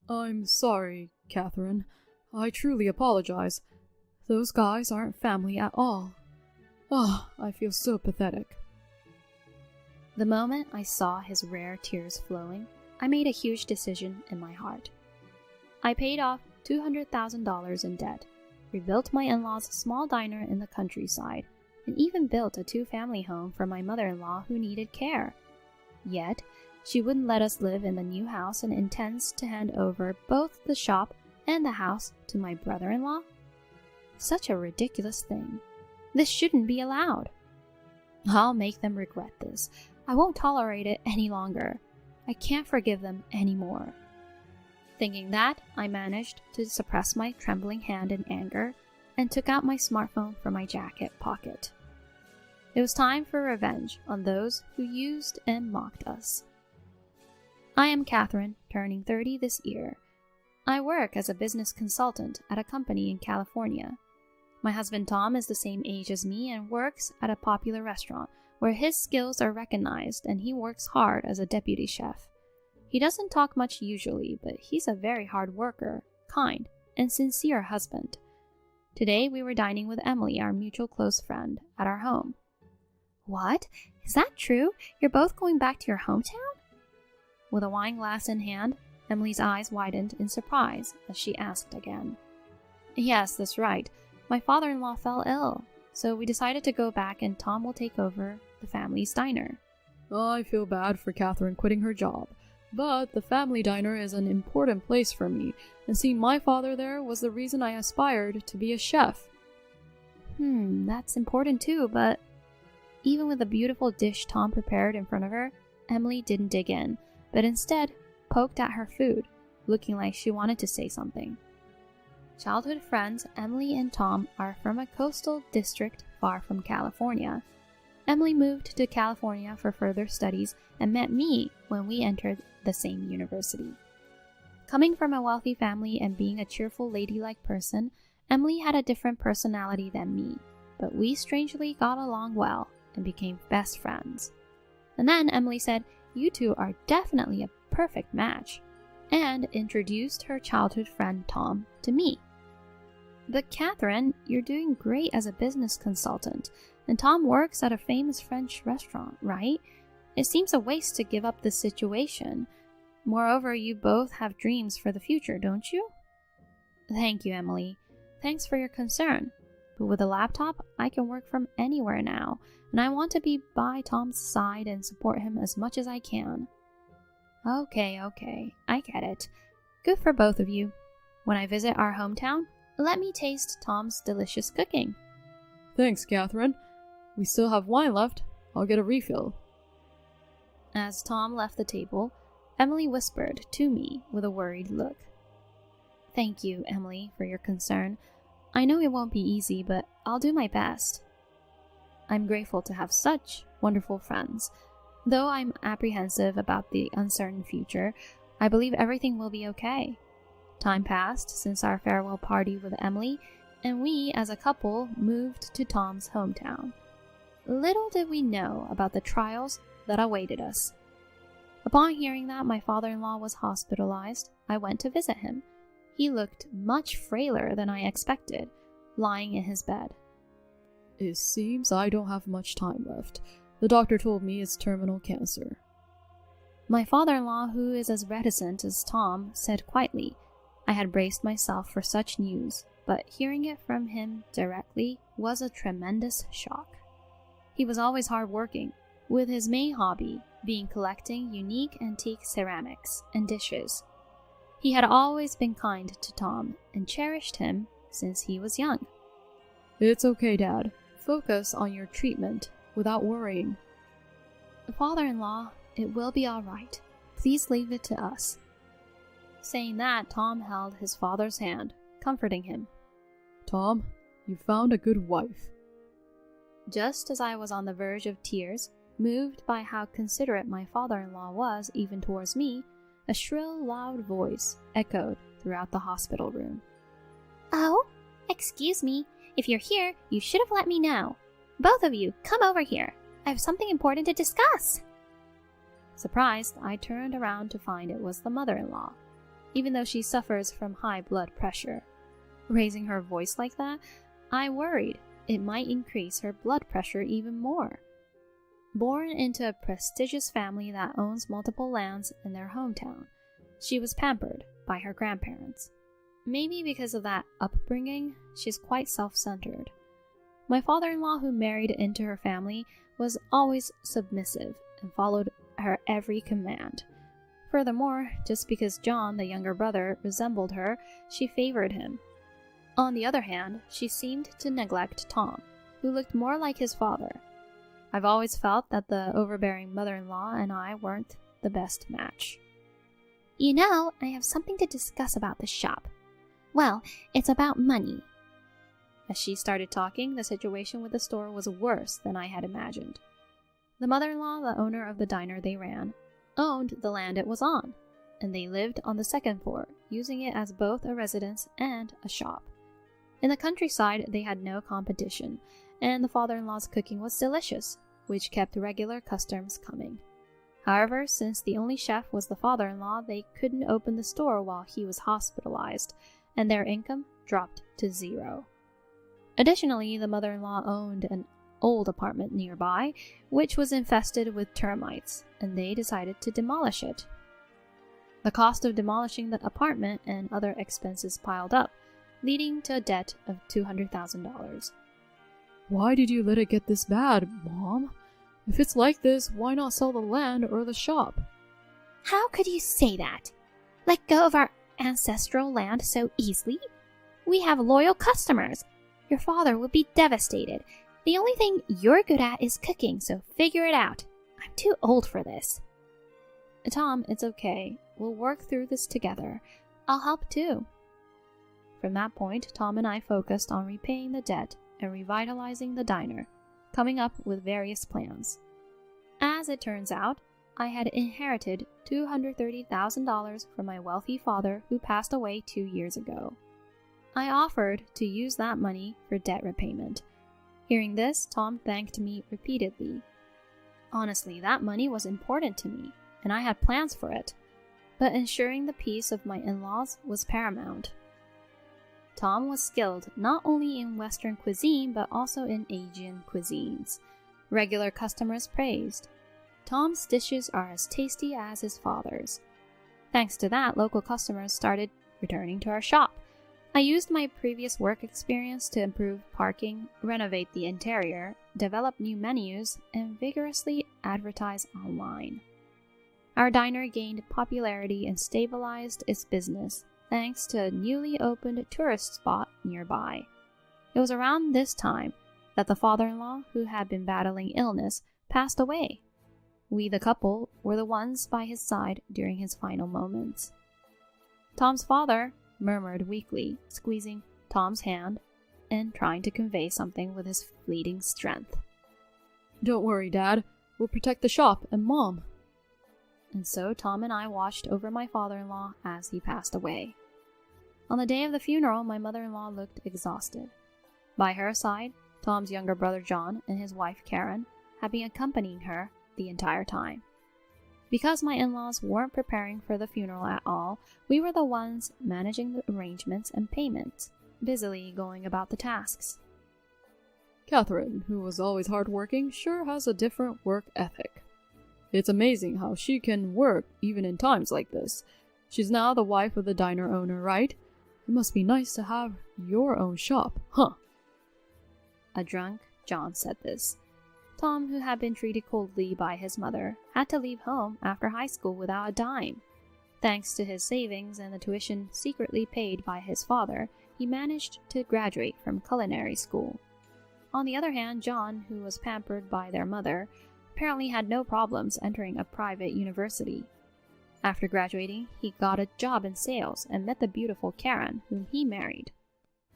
I'm sorry, Catherine. I truly apologize. Those guys aren't family at all. I feel so pathetic. The moment I saw his rare tears flowing, I made a huge decision in my heart. I paid off $200,000 in debt, rebuilt my in-laws' small diner in the countryside, and even built a 2-family home for my mother-in-law who needed care. Yet, she wouldn't let us live in the new house and intends to hand over both the shop and the house to my brother-in-law? Such a ridiculous thing. This shouldn't be allowed. I'll make them regret this. I won't tolerate it any longer. I can't forgive them anymore. Thinking that, I managed to suppress my trembling hand in anger and took out my smartphone from my jacket pocket. It was time for revenge on those who used and mocked us. I am Catherine, turning 30 this year. I work as a business consultant at a company in California. My husband Tom is the same age as me and works at a popular restaurant where his skills are recognized, and he works hard as a deputy chef. He doesn't talk much usually, but he's a very hard worker, kind, and sincere husband. Today we were dining with Emily, our mutual close friend, at our home. What? Is that true? You're both going back to your hometown? With a wine glass in hand, Emily's eyes widened in surprise as she asked again. Yes, that's right. My father-in-law fell ill, so we decided to go back and Tom will take over the family's diner. I feel bad for Catherine quitting her job, but the family diner is an important place for me, and seeing my father there was the reason I aspired to be a chef. That's important too, but even with the beautiful dish Tom prepared in front of her, Emily didn't dig in, but instead poked at her food, looking like she wanted to say something. Childhood friends Emily and Tom are from a coastal district far from California. Emily moved to California for further studies and met me when we entered the same university. Coming from a wealthy family and being a cheerful, ladylike person, Emily had a different personality than me, but we strangely got along well and became best friends. And then Emily said, "You two are definitely a perfect match," and introduced her childhood friend Tom to me. But Catherine, you're doing great as a business consultant, and Tom works at a famous French restaurant, right? It seems a waste to give up this situation. Moreover, you both have dreams for the future, don't you? Thank you, Emily. Thanks for your concern. But with a laptop, I can work from anywhere now, and I want to be by Tom's side and support him as much as I can. Okay, I get it. Good for both of you. When I visit our hometown, let me taste Tom's delicious cooking. Thanks, Catherine. We still have wine left. I'll get a refill. As Tom left the table, Emily whispered to me with a worried look. Thank you, Emily, for your concern. I know it won't be easy, but I'll do my best. I'm grateful to have such wonderful friends. Though I'm apprehensive about the uncertain future, I believe everything will be okay. Time passed since our farewell party with Emily, and we, as a couple, moved to Tom's hometown. Little did we know about the trials that awaited us. Upon hearing that my father-in-law was hospitalized, I went to visit him. He looked much frailer than I expected, lying in his bed. It seems I don't have much time left. The doctor told me it's terminal cancer. My father-in-law, who is as reticent as Tom, said quietly. I had braced myself for such news, but hearing it from him directly was a tremendous shock. He was always hardworking, with his main hobby being collecting unique antique ceramics and dishes. He had always been kind to Tom and cherished him since he was young. It's okay, Dad. Focus on your treatment without worrying. Father-in-law, it will be all right. Please leave it to us. Saying that, Tom held his father's hand, comforting him. Tom, you found a good wife. Just as I was on the verge of tears, moved by how considerate my father-in-law was even towards me, a shrill, loud voice echoed throughout the hospital room. Oh, excuse me. If you're here, you should have let me know. Both of you, come over here. I have something important to discuss. Surprised, I turned around to find it was the mother-in-law. even though she suffers from high blood pressure. Raising her voice like that, I worried it might increase her blood pressure even more. Born into a prestigious family that owns multiple lands in their hometown, she was pampered by her grandparents. Maybe because of that upbringing, she's quite self-centered. My father-in-law, who married into her family, was always submissive and followed her every command. Furthermore, just because John, the younger brother, resembled her, she favored him. On the other hand, she seemed to neglect Tom, who looked more like his father. I've always felt that the overbearing mother-in-law and I weren't the best match. You know, I have something to discuss about the shop. Well, it's about money. As she started talking, the situation with the store was worse than I had imagined. The mother-in-law, the owner of the diner they ran, owned the land it was on, and they lived on the second floor, using it as both a residence and a shop. In the countryside, they had no competition, and the father-in-law's cooking was delicious, which kept regular customers coming. However, since the only chef was the father-in-law, they couldn't open the store while he was hospitalized, and their income dropped to zero. Additionally, the mother-in-law owned an old apartment nearby, which was infested with termites, and they decided to demolish it. The cost of demolishing the apartment and other expenses piled up, leading to a debt of $200,000. Why did you let it get this bad, Mom? If it's like this, why not sell the land or the shop? How could you say that? Let go of our ancestral land so easily? We have loyal customers. Your father would be devastated. The only thing you're good at is cooking, so figure it out. I'm too old for this. Tom, it's okay. We'll work through this together. I'll help too. From that point, Tom and I focused on repaying the debt and revitalizing the diner, coming up with various plans. As it turns out, I had inherited $230,000 from my wealthy father who passed away 2 years ago. I offered to use that money for debt repayment. Hearing this, Tom thanked me repeatedly. Honestly, that money was important to me, and I had plans for it, but ensuring the peace of my in-laws was paramount. Tom was skilled not only in Western cuisine, but also in Asian cuisines. Regular customers praised. Tom's dishes are as tasty as his father's. Thanks to that, local customers started returning to our shop. I used my previous work experience to improve parking, renovate the interior, develop new menus, and vigorously advertise online. Our diner gained popularity and stabilized its business, thanks to a newly opened tourist spot nearby. It was around this time that the father-in-law, who had been battling illness, passed away. We, the couple, were the ones by his side during his final moments. Tom's father murmured weakly, squeezing Tom's hand and trying to convey something with his fleeting strength. Don't worry, Dad. We'll protect the shop and Mom. And so Tom and I watched over my father-in-law as he passed away. On the day of the funeral, my mother-in-law looked exhausted. By her side, Tom's younger brother John and his wife Karen had been accompanying her the entire time. Because my in-laws weren't preparing for the funeral at all, we were the ones managing the arrangements and payments, busily going about the tasks. Catherine, who was always hardworking, sure has a different work ethic. It's amazing how she can work even in times like this. She's now the wife of the diner owner, right? It must be nice to have your own shop, huh? A drunk John said this. Tom, who had been treated coldly by his mother, had to leave home after high school without a dime. Thanks to his savings and the tuition secretly paid by his father, he managed to graduate from culinary school. On the other hand, John, who was pampered by their mother, apparently had no problems entering a private university. After graduating, he got a job in sales and met the beautiful Karen, whom he married.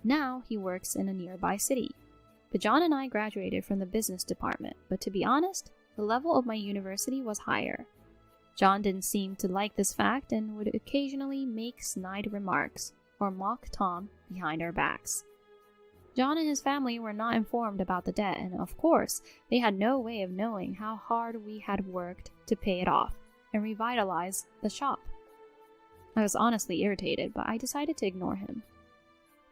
Now he works in a nearby city. But John and I graduated from the business department, but to be honest, the level of my university was higher. John didn't seem to like this fact and would occasionally make snide remarks or mock Tom behind our backs. John and his family were not informed about the debt, and of course, they had no way of knowing how hard we had worked to pay it off and revitalize the shop. I was honestly irritated, but I decided to ignore him.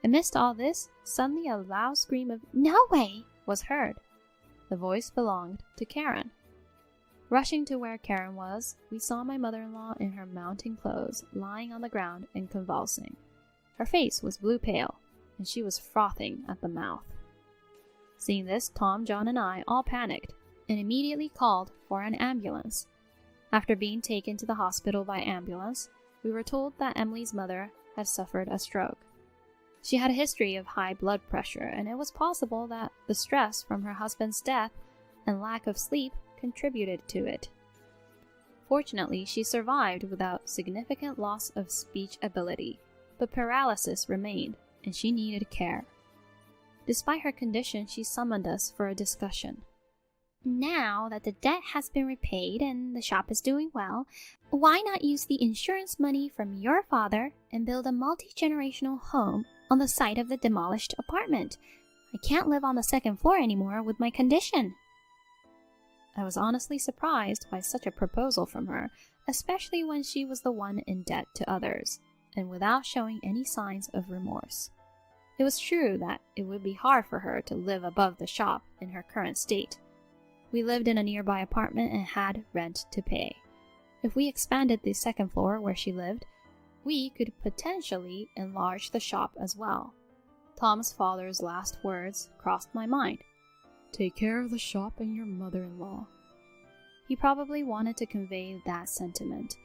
Amidst all this, suddenly a loud scream of "No way!" was heard. The voice belonged to Karen. Rushing to where Karen was, we saw my mother-in-law in her mountain clothes, lying on the ground and convulsing. Her face was blue pale, and she was frothing at the mouth. Seeing this, Tom, John, and I all panicked and immediately called for an ambulance. After being taken to the hospital by ambulance, we were told that Emily's mother had suffered a stroke. She had a history of high blood pressure, and it was possible that the stress from her husband's death and lack of sleep contributed to it. Fortunately, she survived without significant loss of speech ability, but paralysis remained, and she needed care. Despite her condition, she summoned us for a discussion. Now that the debt has been repaid and the shop is doing well, why not use the insurance money from your father and build a multi-generational home on the site of the demolished apartment? I can't live on the second floor anymore with my condition. I was honestly surprised by such a proposal from her, especially when she was the one in debt to others, and without showing any signs of remorse. It was true that it would be hard for her to live above the shop in her current state. We lived in a nearby apartment and had rent to pay. If we expanded the second floor where she lived, we could potentially enlarge the shop as well. Tom's father's last words crossed my mind. Take care of the shop and your mother-in-law. He probably wanted to convey that sentiment.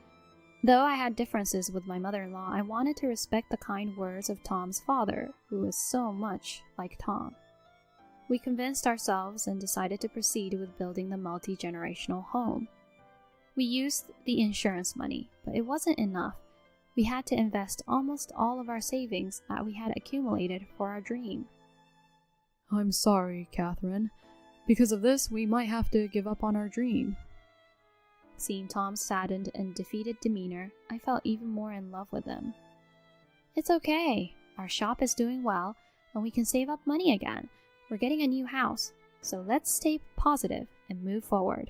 Though I had differences with my mother-in-law, I wanted to respect the kind words of Tom's father, who was so much like Tom. We convinced ourselves and decided to proceed with building the multi-generational home. We used the insurance money, but it wasn't enough. We had to invest almost all of our savings that we had accumulated for our dream. I'm sorry, Catherine. Because of this, we might have to give up on our dream. Seeing Tom's saddened and defeated demeanor, I felt even more in love with him. It's okay. Our shop is doing well, and we can save up money again. We're getting a new house, so let's stay positive and move forward.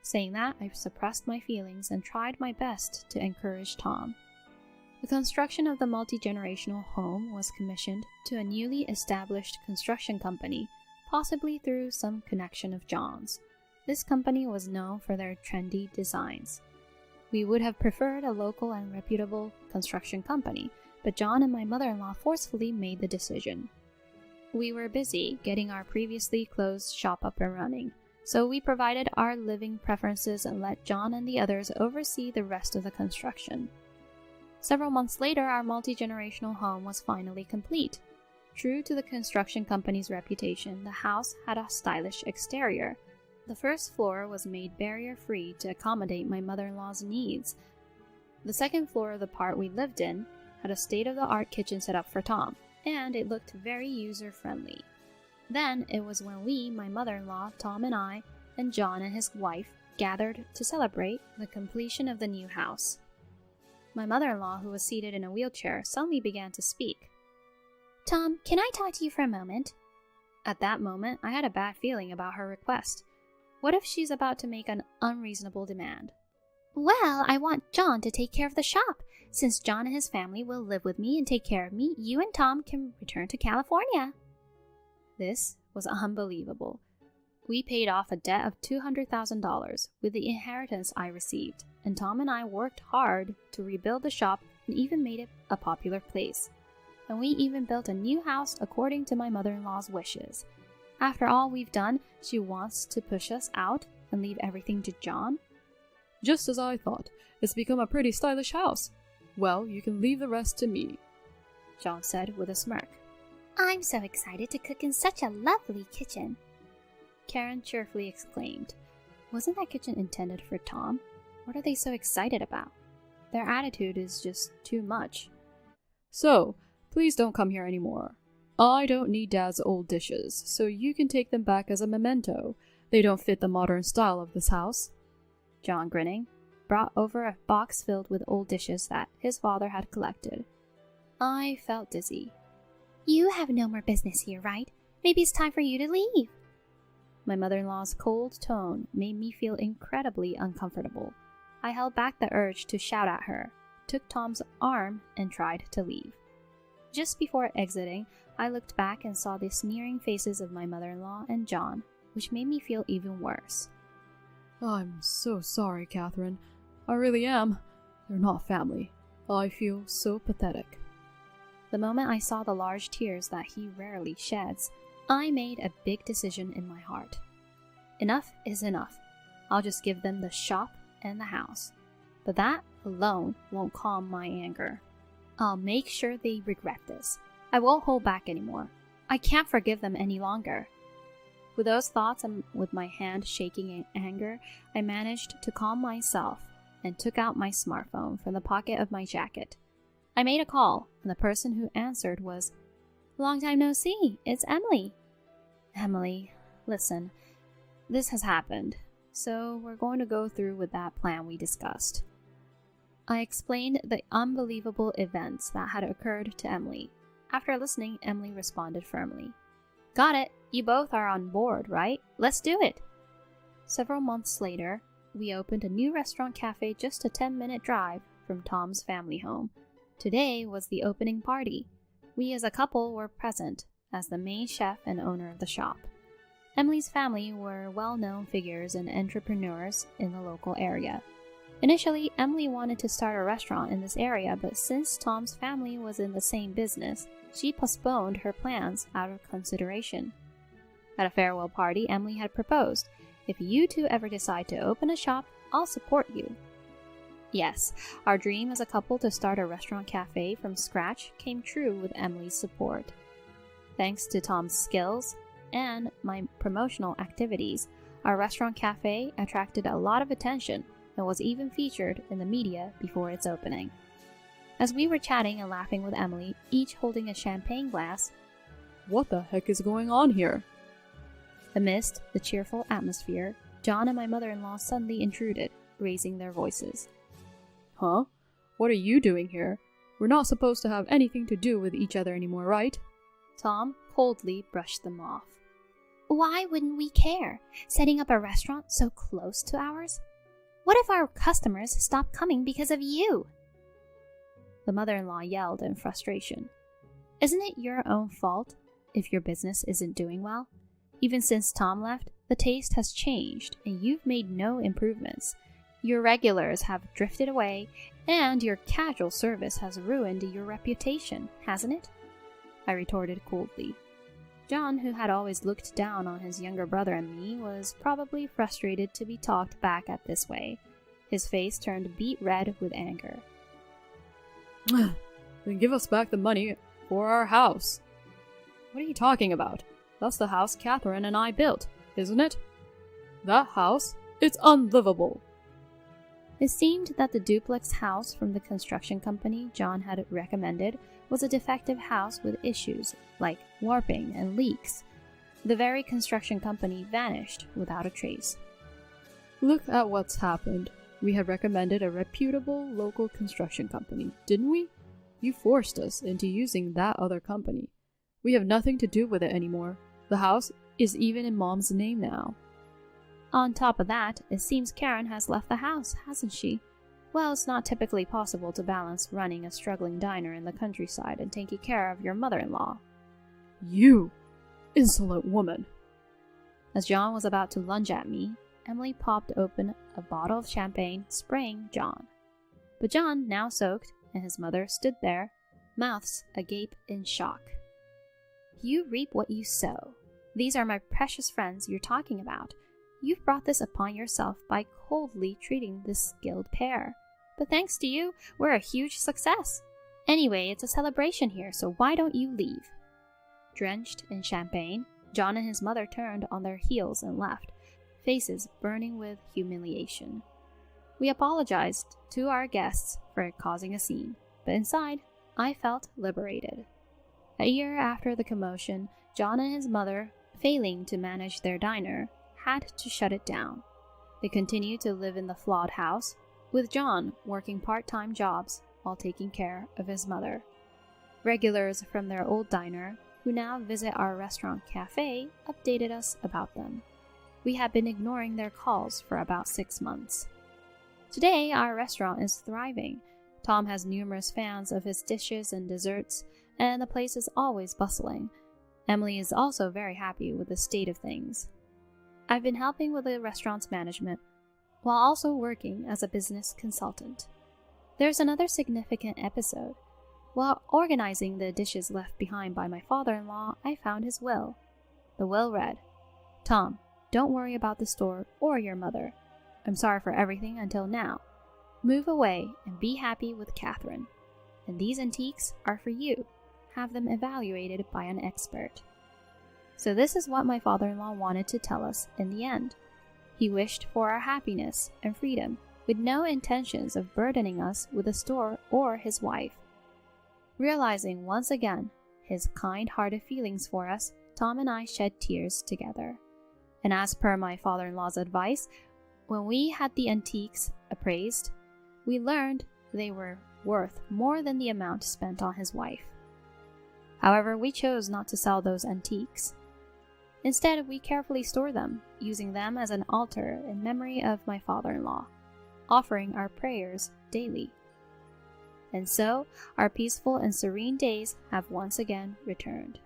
Saying that, I suppressed my feelings and tried my best to encourage Tom. The construction of the multi-generational home was commissioned to a newly established construction company, possibly through some connection of John's. This company was known for their trendy designs. We would have preferred a local and reputable construction company, but John and my mother-in-law forcefully made the decision. We were busy getting our previously closed shop up and running, so we provided our living preferences and let John and the others oversee the rest of the construction. Several months later, our multi-generational home was finally complete. True to the construction company's reputation, the house had a stylish exterior. The first floor was made barrier-free to accommodate my mother-in-law's needs. The second floor of the part we lived in had a state-of-the-art kitchen set up for Tom, and it looked very user-friendly. Then it was when we, my mother-in-law, Tom and I, and John and his wife, gathered to celebrate the completion of the new house. My mother-in-law, who was seated in a wheelchair, suddenly began to speak. Tom, can I talk to you for a moment? At that moment, I had a bad feeling about her request. What if she's about to make an unreasonable demand? Well, I want John to take care of the shop. Since John and his family will live with me and take care of me, you and Tom can return to California. This was unbelievable. We paid off a debt of $200,000 with the inheritance I received, and Tom and I worked hard to rebuild the shop and even made it a popular place. And we even built a new house according to my mother-in-law's wishes. After all we've done, she wants to push us out and leave everything to John? Just as I thought. It's become a pretty stylish house. Well, you can leave the rest to me, John said with a smirk. I'm so excited to cook in such a lovely kitchen, Karen cheerfully exclaimed. Wasn't that kitchen intended for Tom? What are they so excited about? Their attitude is just too much. So, please don't come here anymore. I don't need Dad's old dishes, so you can take them back as a memento. They don't fit the modern style of this house. John, grinning, brought over a box filled with old dishes that his father had collected. I felt dizzy. You have no more business here, right? Maybe it's time for you to leave. My mother-in-law's cold tone made me feel incredibly uncomfortable. I held back the urge to shout at her, took Tom's arm and tried to leave. Just before exiting, I looked back and saw the sneering faces of my mother-in-law and John, which made me feel even worse. I'm so sorry, Catherine. I really am. They're not family. I feel so pathetic. The moment I saw the large tears that he rarely sheds, I made a big decision in my heart. Enough is enough. I'll just give them the shop and the house. But that alone won't calm my anger. I'll make sure they regret this. I won't hold back anymore. I can't forgive them any longer. With those thoughts and with my hand shaking in anger, I managed to calm myself and took out my smartphone from the pocket of my jacket. I made a call, and the person who answered was, "Long time no see, it's Emily." "Emily, listen, this has happened, so we're going to go through with that plan we discussed." I explained the unbelievable events that had occurred to Emily. After listening, Emily responded firmly. "Got it. You both are on board, right? Let's do it." Several months later, we opened a new restaurant cafe just a 10-minute drive from Tom's family home. Today was the opening party. We as a couple were present as the main chef and owner of the shop. Emily's family were well-known figures and entrepreneurs in the local area. Initially, Emily wanted to start a restaurant in this area, but since Tom's family was in the same business, she postponed her plans out of consideration. At a farewell party, Emily had proposed, "If you two ever decide to open a shop, I'll support you." Yes, our dream as a couple to start a restaurant cafe from scratch came true with Emily's support. Thanks to Tom's skills and my promotional activities, our restaurant cafe attracted a lot of attention and was even featured in the media before its opening. As we were chatting and laughing with Emily, each holding a champagne glass, What the heck is going on here? amidst the cheerful atmosphere, John and my mother-in-law suddenly intruded, raising their voices. Huh? What are you doing here? We're not supposed to have anything to do with each other anymore, right? Tom coldly brushed them off. Why wouldn't we care? Setting up a restaurant so close to ours? What if our customers stop coming because of you? The mother-in-law yelled in frustration. Isn't it your own fault if your business isn't doing well? Even since Tom left, the taste has changed and you've made no improvements. Your regulars have drifted away and your casual service has ruined your reputation, hasn't it? I retorted coldly. John, who had always looked down on his younger brother and me, was probably frustrated to be talked back at this way. His face turned beet red with anger. Then give us back the money for our house. What are you talking about? That's the house Catherine and I built, isn't it? That house? It's unlivable. It seemed that the duplex house from the construction company John had recommended was a defective house with issues like warping and leaks. The very construction company vanished without a trace. Look at what's happened. We had recommended a reputable local construction company, didn't we? You forced us into using that other company. We have nothing to do with it anymore. The house is even in Mom's name now. On top of that, it seems Karen has left the house, hasn't she? Well, it's not typically possible to balance running a struggling diner in the countryside and taking care of your mother-in-law. You insolent woman! As John was about to lunge at me, Emily popped open a bottle of champagne, spraying John. But John, now soaked, and his mother stood there, mouths agape in shock. You reap what you sow. These are my precious friends you're talking about. You've brought this upon yourself by coldly treating this skilled pair. But thanks to you, we're a huge success. Anyway, it's a celebration here, so why don't you leave? Drenched in champagne, John and his mother turned on their heels and left, faces burning with humiliation. We apologized to our guests for causing a scene, but inside, I felt liberated. A year after the commotion, John and his mother, failing to manage their diner, had to shut it down. They continued to live in the flawed house, with John working part-time jobs while taking care of his mother. Regulars from their old diner, who now visit our restaurant cafe, updated us about them. We had been ignoring their calls for about 6 months. Today, our restaurant is thriving. Tom has numerous fans of his dishes and desserts, and the place is always bustling. Emily is also very happy with the state of things. I've been helping with the restaurant's management, while also working as a business consultant. There's another significant episode. While organizing the dishes left behind by my father-in-law, I found his will. The will read, "Tom, don't worry about the store or your mother. I'm sorry for everything until now. Move away and be happy with Catherine. And these antiques are for you. Have them evaluated by an expert." So this is what my father-in-law wanted to tell us in the end. He wished for our happiness and freedom, with no intentions of burdening us with the store or his wife. Realizing once again his kind-hearted feelings for us, Tom and I shed tears together. And as per my father-in-law's advice, when we had the antiques appraised, we learned they were worth more than the amount spent on his wife. However, we chose not to sell those antiques. Instead, we carefully store them, using them as an altar in memory of my father-in-law, offering our prayers daily. And so, our peaceful and serene days have once again returned.